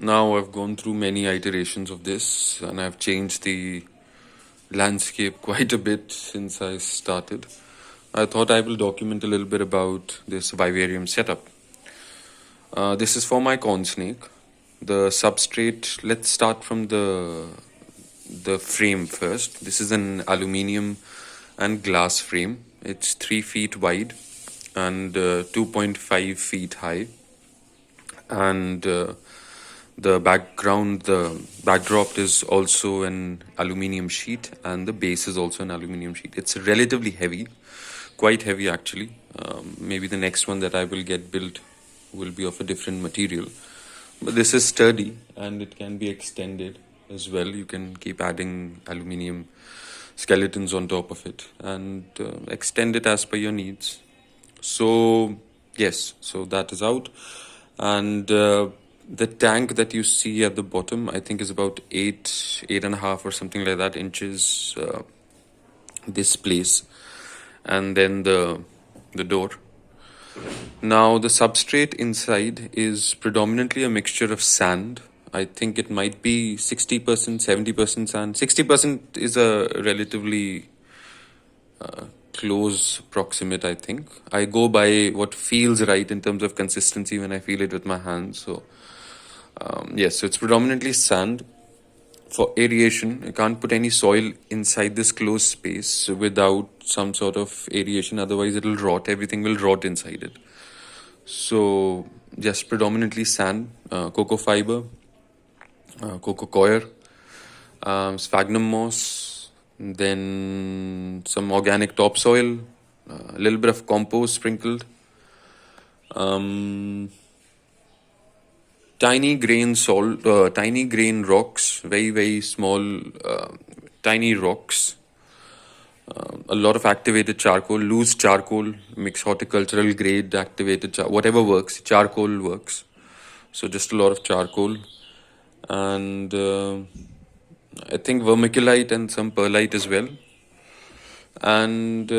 Now I've gone through many iterations of this and I've changed the landscape quite a bit since I started. I thought I will document a little bit about this vivarium setup. This is for my corn snake. The substrate, let's start from the frame first. This is an aluminium and glass frame. It's 3 feet wide and 2.5 feet high. And the backdrop is also an aluminium sheet, and the base is also an aluminium sheet. It's relatively heavy, quite heavy actually. Maybe the next one that I will get built will be of a different material. But this is sturdy and it can be extended as well. You can keep adding aluminium skeletons on top of it and extend it as per your needs. So, yes, so that is out. And the tank that you see at the bottom, I think is about 8.5 or something like that inches this place. And then the door. Now, the substrate inside is predominantly a mixture of sand. I think it might be 60%, 70% sand. 60% is a relatively close proximate, I think. I go by what feels right in terms of consistency when I feel it with my hands. So, yes, so it's predominantly sand. For aeration, you can't put any soil inside this closed space without some sort of aeration, otherwise it'll rot. Everything will rot inside it. So just predominantly sand, cocoa fiber, cocoa coir, sphagnum moss, then some organic topsoil, a little bit of compost sprinkled, tiny grain tiny grain rocks, very small, tiny rocks. A lot of activated charcoal, loose charcoal, mix horticultural grade activated whatever works. Charcoal works. So just a lot of charcoal, and I think vermiculite and some perlite as well. And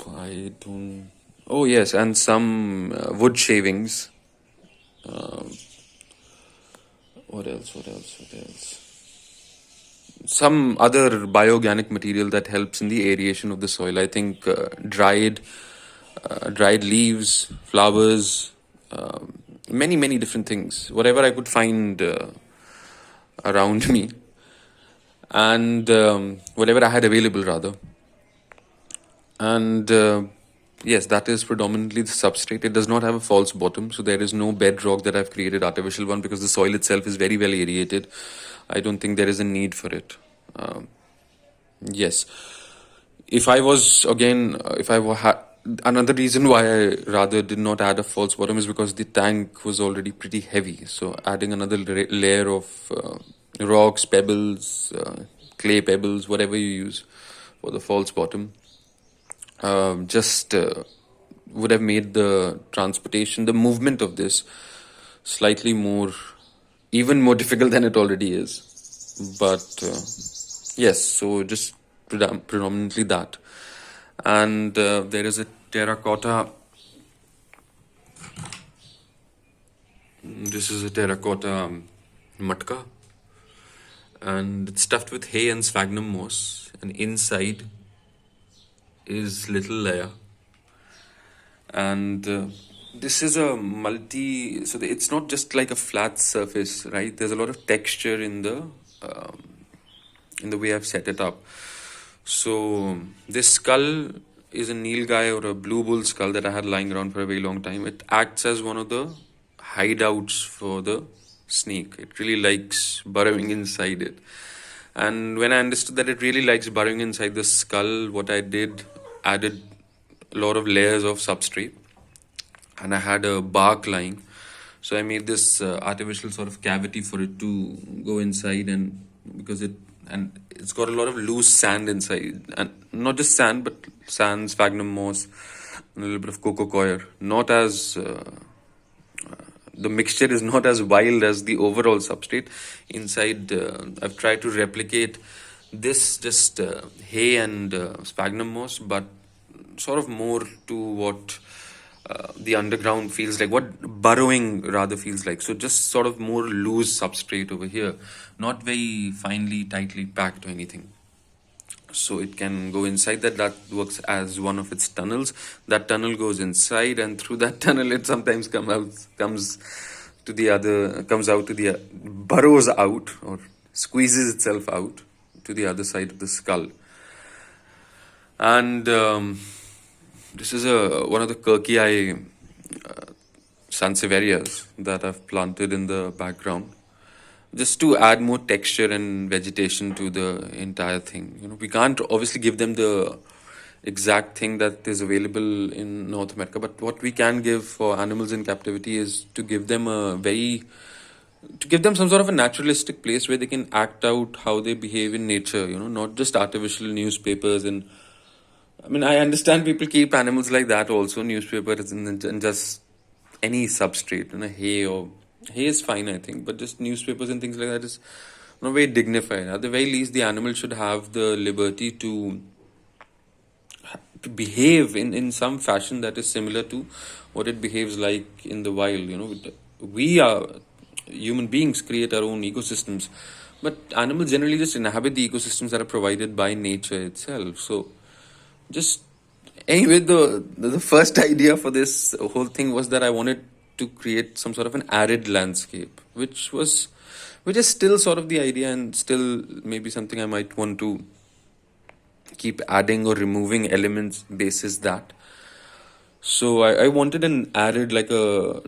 I don't. Oh yes, and some wood shavings. What else? Some other bioorganic material that helps in the aeration of the soil. I think dried leaves, flowers, many different things. Whatever I could find around me, and whatever I had available rather. And yes, that is predominantly the substrate. It does not have a false bottom, so there is no bedrock that I've created artificial one because the soil itself is very well aerated. I don't think there is a need for it. Yes, if I was again, if I had another reason why I rather did not add a false bottom is because the tank was already pretty heavy. So adding another layer of rocks, pebbles, clay pebbles, whatever you use for the false bottom, just would have made the transportation, the movement of this slightly more, even more difficult than it already is. But yes, so just predominantly that. And there is a terracotta. This is a terracotta matka, and it's stuffed with hay and sphagnum moss, and inside is little layer. And this is a so it's not just like a flat surface, right? There's a lot of texture in the way I've set it up. So this skull is a nilgai or a blue bull skull that I had lying around for a very long time. It acts as one of the hideouts for the snake. It really likes burrowing inside it. And when I understood that it really likes burrowing inside the skull, what I did, added a lot of layers of substrate, and I had a bark lying. So I made this artificial sort of cavity for it to go inside, and because it's got a lot of loose sand inside, and not just sand, but sand, sphagnum moss, and a little bit of cocoa coir. Not as the mixture is not as wild as the overall substrate. Inside, I've tried to replicate this just hay and sphagnum moss, but sort of more to what the underground feels like, what burrowing rather feels like. So just sort of more loose substrate over here, not very finely, tightly packed or anything. So it can go inside that. That works as one of its tunnels. That tunnel goes inside, and through that tunnel, it sometimes comes out to the burrows out or squeezes itself out to the other side of the skull. And this is one of the Kirkii Sansevierias that I've planted in the background, just to add more texture and vegetation to the entire thing. We can't obviously give them the exact thing that is available in North America, but what we can give for animals in captivity is to give them some sort of a naturalistic place where they can act out how they behave in nature, not just artificial newspapers. And I mean, I understand people keep animals like that also, newspapers and just any substrate, hay is fine, I think, but just newspapers and things like that is not very dignified. At the very least, the animal should have the liberty to behave in some fashion that is similar to what it behaves like in the wild. We are human beings, create our own ecosystems, but animals generally just inhabit the ecosystems that are provided by nature itself. So just anyway, the first idea for this whole thing was that I wanted to create some sort of an arid landscape, which is still sort of the idea, and still maybe something I might want to keep adding or removing elements basis that. So I wanted an arid, like a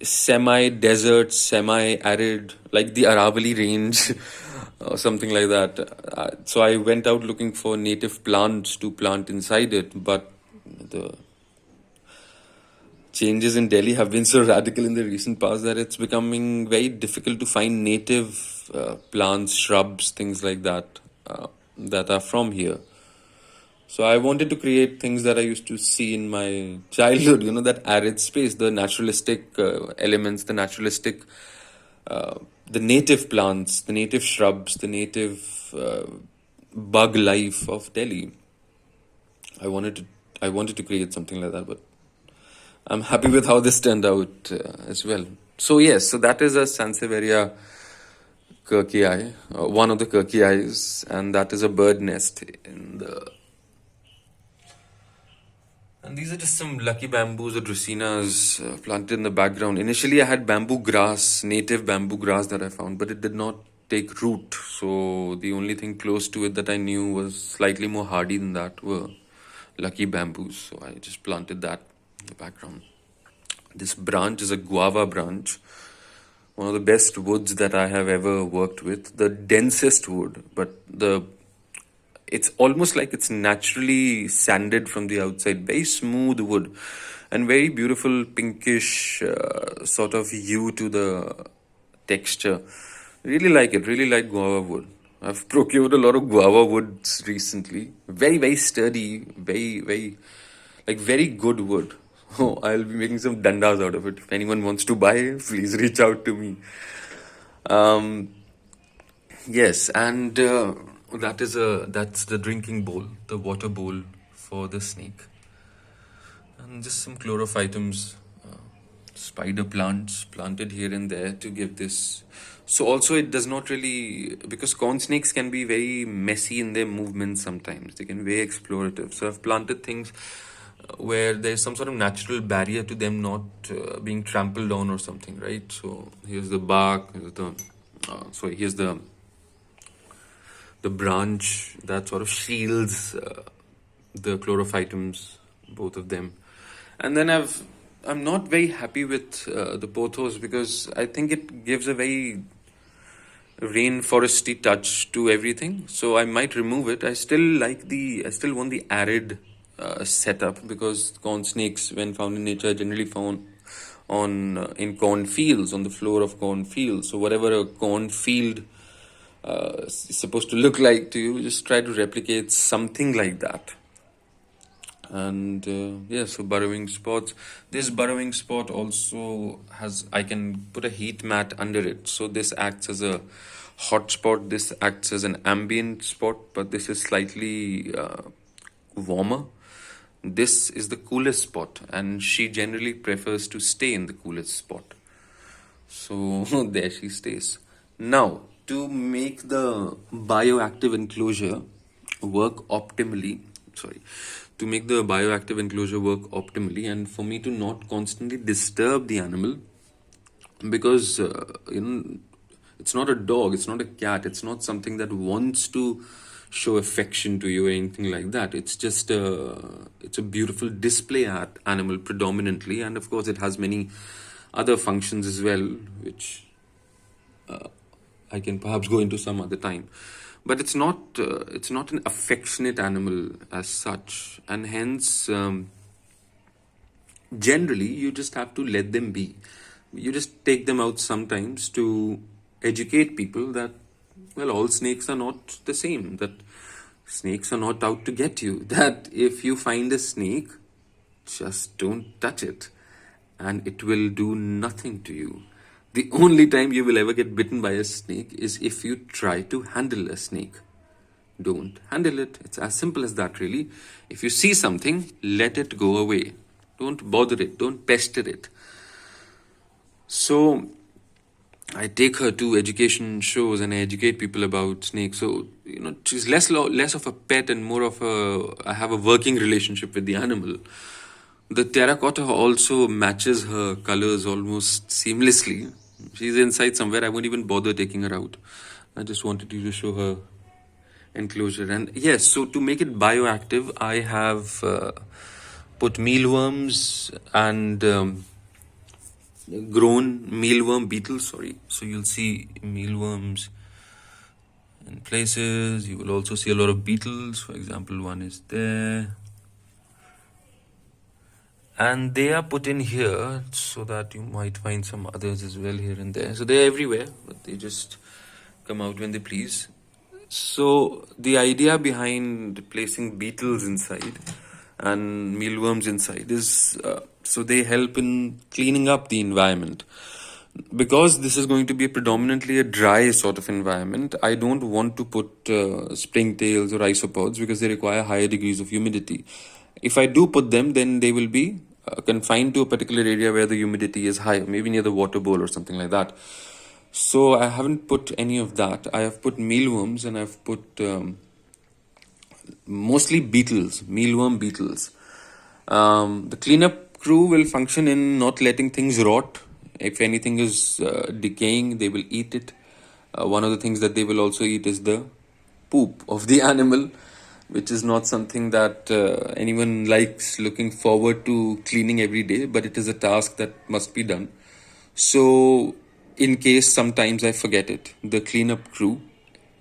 semi-desert, semi-arid, like the Aravalli range or something like that. So I went out looking for native plants to plant inside it, but the changes in Delhi have been so radical in the recent past that it's becoming very difficult to find native plants, shrubs, things like that that are from here. So I wanted to create things that I used to see in my childhood, that arid space, the naturalistic elements, the native plants, the native shrubs, the native bug life of Delhi. I wanted to create something like that, but I'm happy with how this turned out as well. So yes, so that is a Sansevieria Kirkii, one of the Kirkiis, and that is a bird nest in the. And these are just some lucky bamboos or dracaenas planted in the background. Initially, I had bamboo grass, native bamboo grass that I found, but it did not take root. So the only thing close to it that I knew was slightly more hardy than that were lucky bamboos. So I just planted that in the background. This branch is a guava branch, one of the best woods that I have ever worked with, the densest wood, but it's almost like it's naturally sanded from the outside, very smooth wood and very beautiful pinkish sort of hue to the texture. Really like it, really like guava wood. I've procured a lot of guava woods recently. Very, very sturdy, very, very, like very good wood. Oh, I'll be making some dandas out of it. If anyone wants to buy, please reach out to me. Um, yes, and that's the drinking bowl, the water bowl for the snake, and just some chlorophytums, spider plants planted here and there to give this. So also it does not really, because corn snakes can be very messy in their movements sometimes. They can be very explorative. So I've planted things where there's some sort of natural barrier to them not being trampled on or something, right? So here's the bark, here's the branch that sort of shields the chlorophytums, both of them. And then I'm not very happy with the pothos, because I think it gives a very rainforesty touch to everything. So I might remove it. I still want the arid setup, because corn snakes, when found in nature, are generally found on in corn fields, on the floor of corn fields. So whatever a corn field is supposed to look like to you, just try to replicate something like that. And so burrowing spots. This burrowing spot also I can put a heat mat under it. So this acts as a hot spot. This acts as an ambient spot, but this is slightly warmer this is the coolest spot, and she generally prefers to stay in the coolest spot. So there she stays. Now, to make the bioactive enclosure work optimally, sorry, to make the bioactive enclosure work optimally, and for me to not constantly disturb the animal, because it's not a dog, it's not a cat, it's not something that wants to show affection to you or anything like that. It's just it's a beautiful display animal predominantly, and of course it has many other functions as well, which I can perhaps go into some other time. But it's not an affectionate animal as such, and hence generally you just have to let them be. You just take them out sometimes to educate people that, well, all snakes are not the same, that snakes are not out to get you, that if you find a snake, just don't touch it and it will do nothing to you. The only time you will ever get bitten by a snake is if you try to handle a snake. Don't handle it. It's as simple as that, really. If you see something, let it go away. Don't bother it. Don't pester it. So I take her to education shows and I educate people about snakes. So, she's less of a pet and more of I have a working relationship with the animal. The terracotta also matches her colors almost seamlessly. She's inside somewhere. I won't even bother taking her out. I just wanted you to show her enclosure. And yes, so to make it bioactive, I have put mealworms and grown mealworm beetles. Sorry. So you'll see mealworms in places. You will also see a lot of beetles. For example, one is there. And they are put in here so that you might find some others as well here and there. So they're everywhere, but they just come out when they please. So the idea behind placing beetles inside and mealworms inside is so they help in cleaning up the environment. Because this is going to be predominantly a dry sort of environment, I don't want to put springtails or isopods because they require higher degrees of humidity. If I do put them, then they will be confined to a particular area where the humidity is high, maybe near the water bowl or something like that. So I haven't put any of that. I have put mealworms and I've put mostly beetles, mealworm beetles. The cleanup crew will function in not letting things rot. If anything is decaying, they will eat it. One of the things that they will also eat is the poop of the animal, which is not something that anyone likes looking forward to cleaning every day, but it is a task that must be done. So in case sometimes I forget it, the cleanup crew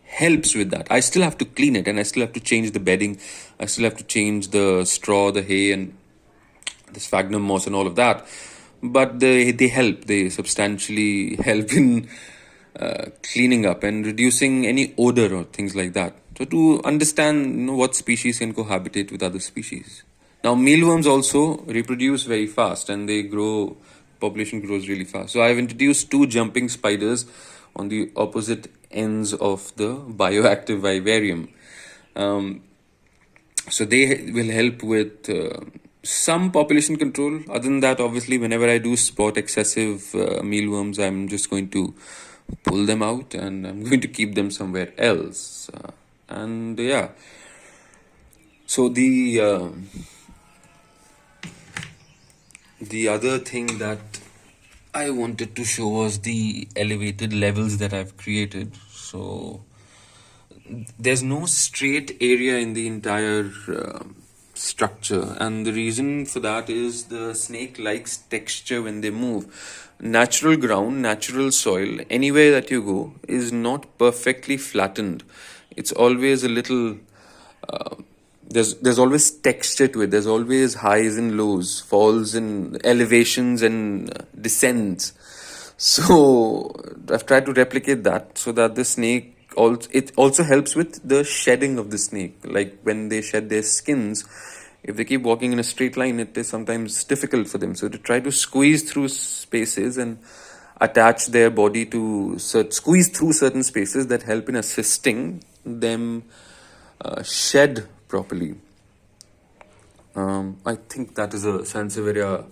helps with that. I still have to clean it and I still have to change the bedding. I still have to change the straw, the hay, and the sphagnum moss and all of that. But they help. They substantially help in cleaning up and reducing any odor or things like that. So to understand what species can cohabitate with other species. Now mealworms also reproduce very fast and they grow, population grows really fast. So I've introduced 2 jumping spiders on the opposite ends of the bioactive vivarium. So they will help with some population control. Other than that, obviously, whenever I do spot excessive mealworms, I'm just going to pull them out and I'm going to keep them somewhere else. And yeah, so the other thing that I wanted to show was the elevated levels that I've created. So there's no straight area in the entire structure, and the reason for that is the snake likes texture when they move. Natural ground, natural soil, anywhere that you go is not perfectly flattened. It's always a little there's always texture to it. There's always highs and lows, falls and elevations and descents. So I've tried to replicate that so that the snake it also helps with the shedding of the snake. Like when they shed their skins, if they keep walking in a straight line, it is sometimes difficult for them. So to try to squeeze through spaces and attach their body to squeeze through certain spaces that help in assisting them shed properly. I think that is a Sansevieria,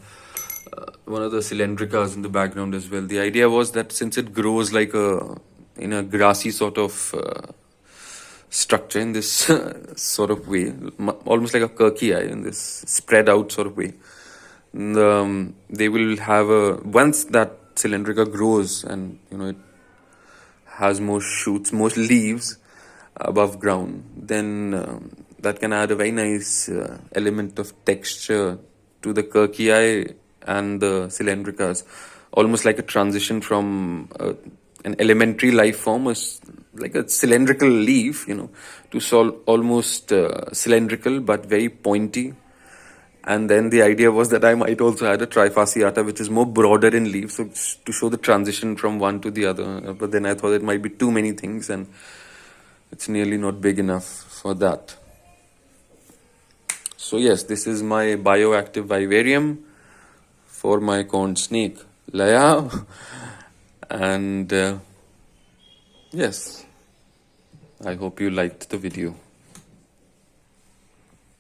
one of the cylindricas in the background as well. The idea was that since it grows like in a grassy sort of structure in this sort of way, almost like a kirkii in this spread out sort of way, they will have once that cylindrica grows and it has more shoots, more leaves above ground, then that can add a very nice element of texture to the kirkii and the cylindricas, almost like a transition from an elementary life form, like a cylindrical leaf, to almost cylindrical but very pointy. And then the idea was that I might also add a trifasciata, which is more broader in leaves, so to show the transition from one to the other. But then I thought it might be too many things, and it's nearly not big enough for that. So yes, this is my bioactive vivarium for my corn snake, Laya. And yes, I hope you liked the video.